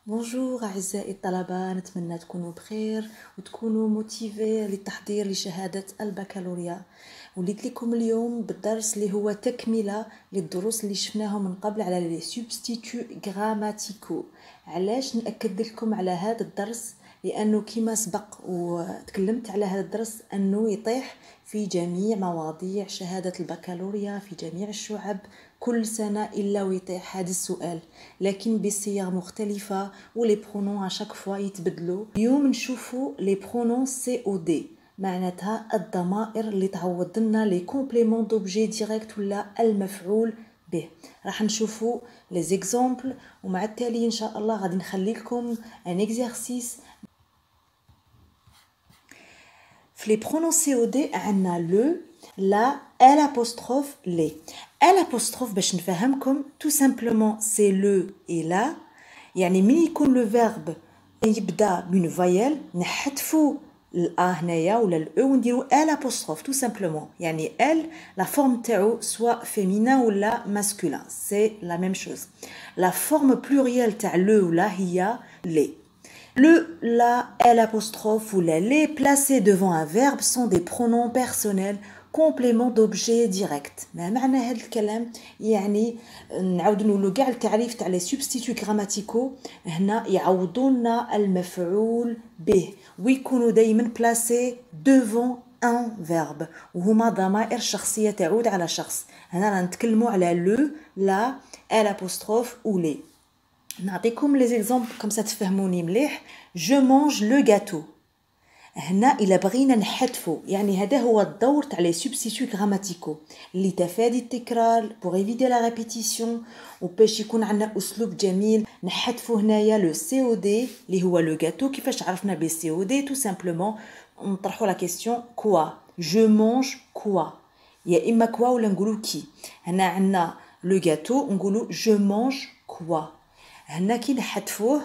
بونجور أعزائي الطلبة، نتمنى تكونوا بخير وتكونوا موتيفي للتحضير لشهادة البكالوريا. وليت لكم اليوم بالدرس اللي هو تكملة للدروس اللي شفناهم من قبل على لي سوبستيتو غراماتيكو. علاش نأكد لكم على هذا الدرس؟ لأنه كما سبق وتكلمت على هذا الدرس أنه يطيح في جميع مواضيع شهادة البكالوريا في جميع الشعب كل سنة إلا ويطيح هذا السؤال، لكن بصيغ مختلفة ولي برونون اشاك فوا يتبدلوا. اليوم نشوفوا لي برونون سي او دي، معناتها الضمائر اللي تعوض لنا لي كومبليمون دوبجي ديريكت ولا المفعول به. راح نشوفوا لي زيكزامبل ومع التالي ان شاء الله غادي نخلي لكم ان اكزرسيس. في لي برونون سي او دي عندنا لو، لا، ال apostrophe لي. ال apostrophe باش نفهمكم تو سامبلومون سي لو اي لا، يعني من يكون لو فيرب يبدا بون فايل نحذفوا الأ هنايا ولا الأو ونديرو ال apostrophe تو سامبلومون، يعني ال لا فورم تاعو سوا فيمينين ولا ماسكولين سي لا ميم شوز. لا فورم بلوريال تاع لو ولا هي لي. Le, la, elle apostrophe ou la les placés devant un verbe sont des pronoms personnels complément d'objet direct. ما معنى هذا الكلام؟ يعني نعاود نقولوا كاع التعريف تاع لي سوبستيتو غراماتيكو هنا يعوضونا المفعول به ويكونوا دائما بلاسي devant un verbe وهما ضمائر شخصيه تعود على شخص. هنا راح نتكلموا على لو، لا، elle apostrophe ou les. نعطيكم لي زيكزامبل كم تفهموني مليح. جو مانج لو غاتو، هنا الا بغينا نحذفوا يعني هذا هو الدور تاع لي سوبستيتو غراماتيكو اللي تفادي التكرار بوغ ايفيتي لا ريبيتيسيون وباش يكون عندنا اسلوب جميل. نحذفوا هنايا لو سي او دي اللي هو لو غاتو. كيفاش عرفنا بي سي او دي؟ تو سامبلومون نطرحوا لا كيسيون كوا، جو مانج كوا، يا اما كوا ولا نقولوا كي. هنا عندنا لو غاتو نقولوا جو مانج كوا. هنا كي نحذفوه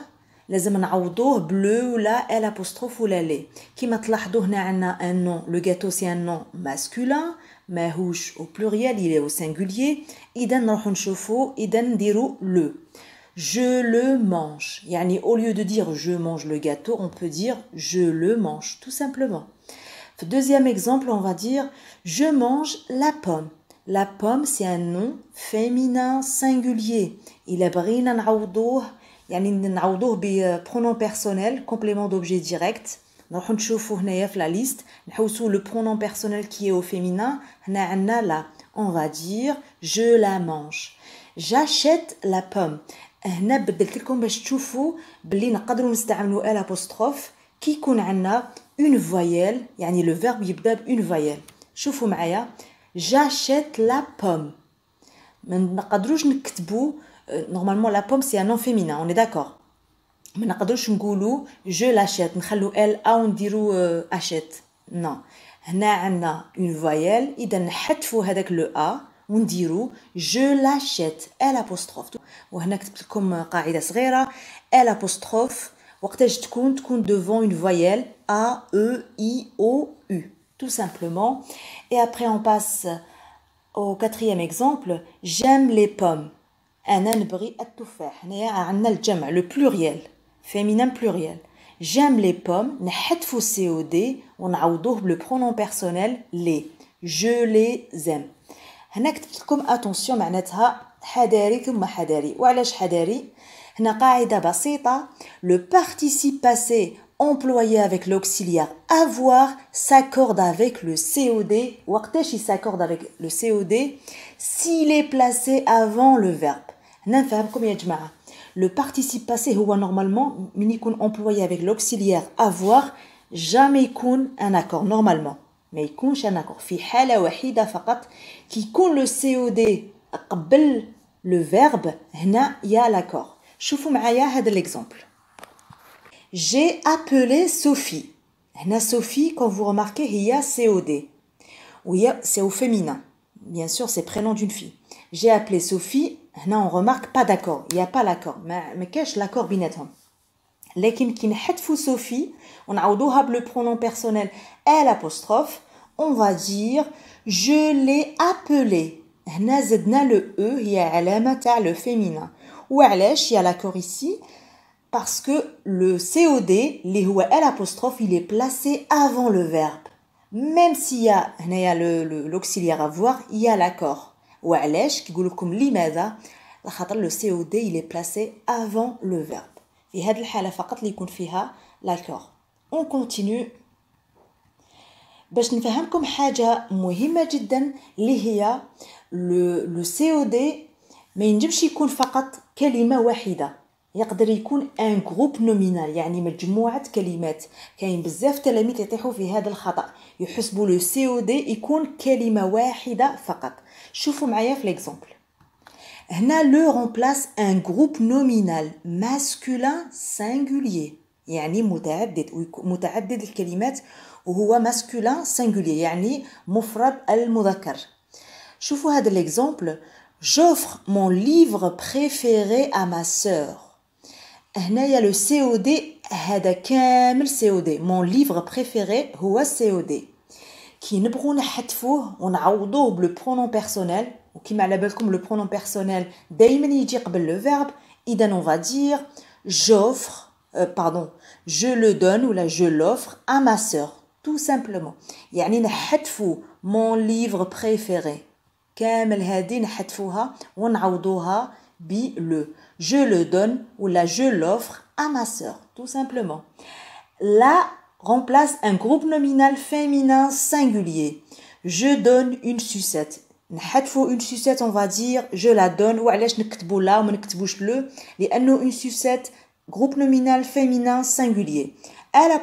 لازم نعوضوه بلو ولا ال apostrophe ولا لي. كيما تلاحظوا هنا عندنا ان نون، لو غاتو سي ان نون ماسكولين ماهوش او بلوريال يلي او سينغولير. اذا نروحوا نشوفوا، اذا نديروا لو. Je le mange. يعني au lieu de dire je mange le gâteau, on peut dire je le mange, tout simplement. Deuxième exemple, on va dire je mange la pomme. La pomme, c'est un nom féminin singulier. إلا بغينا نعوضوه يعني نعوضوه بpronom personnel complément d'objet direct. نروحو نشوفو هنايا في la liste نحوسو le pronom personnel qui est au féminin. هنا عندنا la. On va dire je la mange. J'achète la pomme. هنا بدلت لكم باش تشوفوا بلي نقدروا نستعملوا ال apostrophe كي يكون عندنا une voyelle، يعني le verbe يبدا بune voyelle. شوفوا معايا j'achète la pomme. ما نقدروش نكتبوا normalement la pomme c'est un nom féminin, on est d'accord. ما نقدروش نقولوا je l'achète نخلو ال او نديروا achète. non. هنا عندنا une voyelle، اذا نحذفوا هذاك لو ا ونديروا je l'achète ال apostrophe. وهنا كتبت لكم قاعده صغيره. ال apostrophe وقتاش تكون devant une voyelle a e i o u, tout simplement. Et après on passe au quatrième exemple. J'aime les pommes. أنا نبغي التفاح. هنايا عندنا الجمع لو بلوريال féminin pluriel. J'aime les pommes. نحذفوا سي او دي ونعوضوه بلو برونون بيرسونيل لي. je les aime. هنا كتبت لكم اتونسيون معناتها حذاري ثم حذاري. وعلاش حذاري؟ هنا قاعده بسيطه. لو participe passé employé avec l'auxiliaire avoir s'accorde avec le COD. وقتاش s'accorde avec le COD؟ s'il est placé avant le verbe. هنا نفهمكم يا جماعه. Le participe passé هو normalement من يكون employé avec l'auxiliaire avoir jamais يكون un accord normalement. ما يكونش un accord في حالة وحيدة فقط كي يكون le COD قبل le verbe. هنا يا l'accord. شوفوا معايا هذا l'exemple. J'ai appelé Sophie. هنا Sophie quand vous remarquez هي COD. Oui, c'est au féminin. Bien sûr, c'est prénom d'une fille. J'ai appelé Sophie. هنا on remarque pas d'accord. Il y a pas l'accord. ما كاش l'accord بيناتهم. لكن كي نحذفوا Sophie ونعوضوها بلو pronom personnel elle apostrophe, on va dire je l'ai appelé. هنا زدنا le e هي علامة تاع le féminin. وعلاش il y a l'accord ici؟ parce que le COD, اللي هو L', il est placé avant le verbe. Même s'il y a l'auxiliaire avoir, il y a l'accord. وعلاش كيقول لكم لماذا؟ لخاطر le COD il est placé avant le verbe. في هذه الحالة فقط اللي يكون فيها l'accord. On continue. باش نفهمكم حاجة مهمة جدا اللي هي le COD ما ينجمش يكون فقط كلمة واحدة. يقدر يكون ان جروب نومينال يعني مجموعة كلمات. كاين بزاف تلاميذ يطيحوا في هذا الخطأ يحسبوا لو سي او دي يكون كلمة واحدة فقط. شوفوا معايا في ليكزامبل. هنا لو رومبلاس ان جروب نومينال ماسكولين سينغولير يعني متعدد الكلمات وهو ماسكولين سينغولير يعني مفرد المذكر. شوفوا هذا ليكزامبل. J'offre mon livre préféré à ma sœur. هنايا لو سي او دي هذا كامل سي او دي. مون ليفر بريفيري هو سي او دي. كي نبغوا نحذفوه ونعوضوه بلو برونون بيرسونيل وكيما على بالكم لو برونون بيرسونيل دائما يجي قبل لو فيرب. اذا اون فا دير j'offre je le donne ولا je l'offre à ma sœur tout simplement. يعني نحذفوا مون ليفر بريفيري كامل هذه نحذفوها ونعوضوها بلو. Je le donne ou la je l'offre à ma sœur, tout simplement. La remplace un groupe nominal féminin singulier. Je donne une sucette. نحذفوا une sucette, on va dire je la donne. وعلاش نكتبوا لا وما نكتبوش لو؟ لأنه une sucette groupe nominal féminin singulier. L'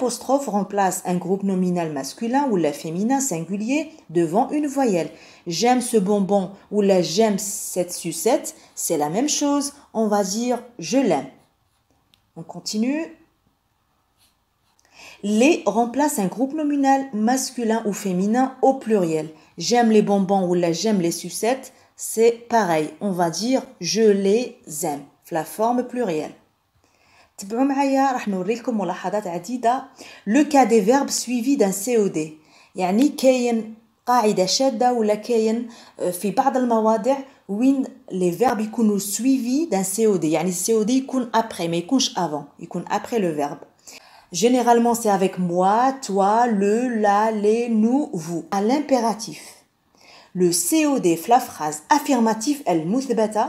remplace un groupe nominal masculin ou la féminin singulier devant une voyelle. J'aime ce bonbon ou la j'aime cette sucette, c'est la même chose. On va dire je l'aime. On continue. Les remplace un groupe nominal masculin ou féminin au pluriel. J'aime les bonbons ou la j'aime les sucettes, c'est pareil. On va dire je les aime. La forme plurielle. تبعوا معايا راح نوري لكم ملاحظات عديدة. لو كا دي فيرب سويفي دان سي او دي يعني كاين قاعدة شادة ولا كاين في بعض المواضع وين لي فيرب يكونوا سويفي دان سي او دي يعني السي او دي يكون ابري ما يكونش افون يكون ابري لو فيرب. Généralement c'est avec moi, toi, le, la, les, nous, vous. À l'impératif. Le COD في la phrase affirmative المثبتة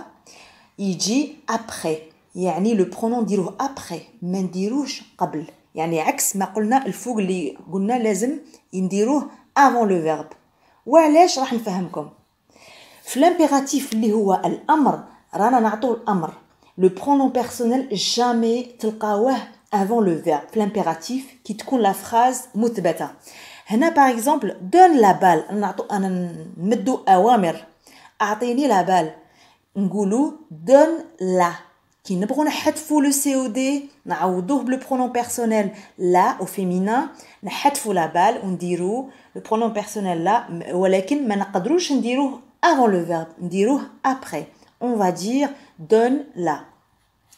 يجي après. يعني لو برونون نديروه ابري ما نديروش قبل. يعني عكس ما قلنا الفوق اللي قلنا لازم نديروه افون لو فيرب. وعلاش راح نفهمكم. في الامبيراتيف اللي هو الامر رانا نعطوه الامر لو برونون بيرسونيل جامي تلقاوه افون لو فيرب في الامبيراتيف كي تكون لا فراز مثبته. هنا باغ اكزومبل دون لا بال نعطو انا نمدو اوامر اعطيني لا بال نقولوا دون لا. كي نبغوا نحذفوا لو سي او دي نعوضوه بلو برونون بيرسونيل لا او فيمينا نحذفوا لا بال ونديروا لو برونون بيرسونيل لا ولكن ما نقدروش نديروه avant le verbe نديروه après. On va dire donne la.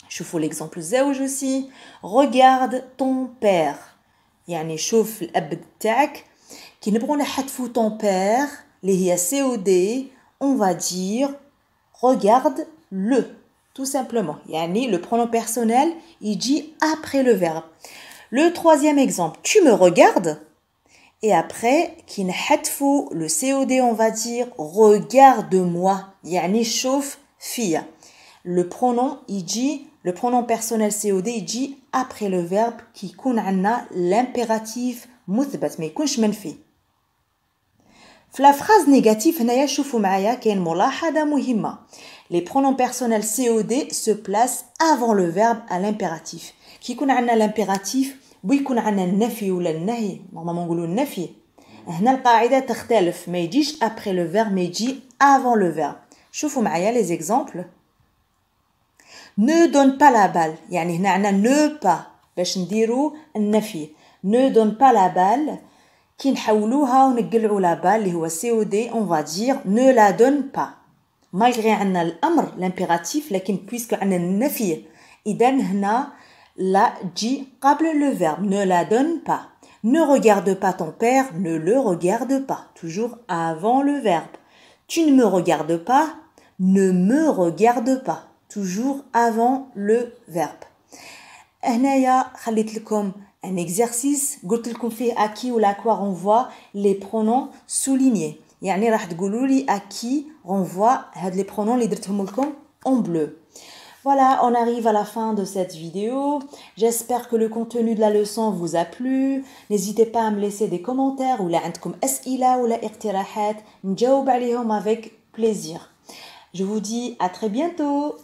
شوفوا l'exemple زوج aussi. Regarde ton père يعني شوف الاب تاعك. كي نبغوا نحذفوا ton père اللي هي سي او دي on va dire regarde le tout simplement. يعني le pronom personnel يجي après le verbe. Le troisième exemple, tu me regardes. Et après, qui نحذفوا le COD, on va dire regarde-moi. يعني شوف فيا. Le pronom يجي le pronom personnel COD يجي après le verbe qui يكون عندنا l'impératif مثبت ما يكونش منفي. في la phrase négative هنايا شوفوا معايا كاين ملاحظة مهمة. Les pronoms personnels COD se placent avant le verbe à l'impératif. كي يكون عندنا l'impératif ويكون عندنا النفي ولا النهي نورمالمون نقولوا النفي. هنا القاعدة تختلف ما يجيش après le verbe ما يجي avant le verbe. شوفوا معايا les exemples. Ne donne pas la balle يعني هنا عندنا ne pas باش نديروا النفي. Ne donne pas la balle كي نحولوها ونقلعوا لا بال اللي هو سي او دي on va dire ne la donne pas. مالغري عندنا الامر l'impératif لكن بويسكو عندنا النفي اذا هنا لا تجي قبل le verbe. Ne la donne pas. Ne regarde pas ton père, ne le regarde pas. Toujours avant le verbe. Tu ne me regardes pas, ne me regarde pas. Toujours avant le verbe. هنايا خليت لكم un exercice قلت لكم فيه à qui ou à quoi renvoie les pronoms soulignés. يعني راح تقولوا لي à qui renvoie هاد les pronoms اللي درتهم لكم en bleu. Voilà, on arrive à la fin de cette vidéo. J'espère que le contenu de la leçon vous a plu. N'hésitez pas à me laisser des commentaires ou là عندكم أسئلة ولا اقتراحات نجاوب عليهم avec plaisir. Je vous dis à très bientôt.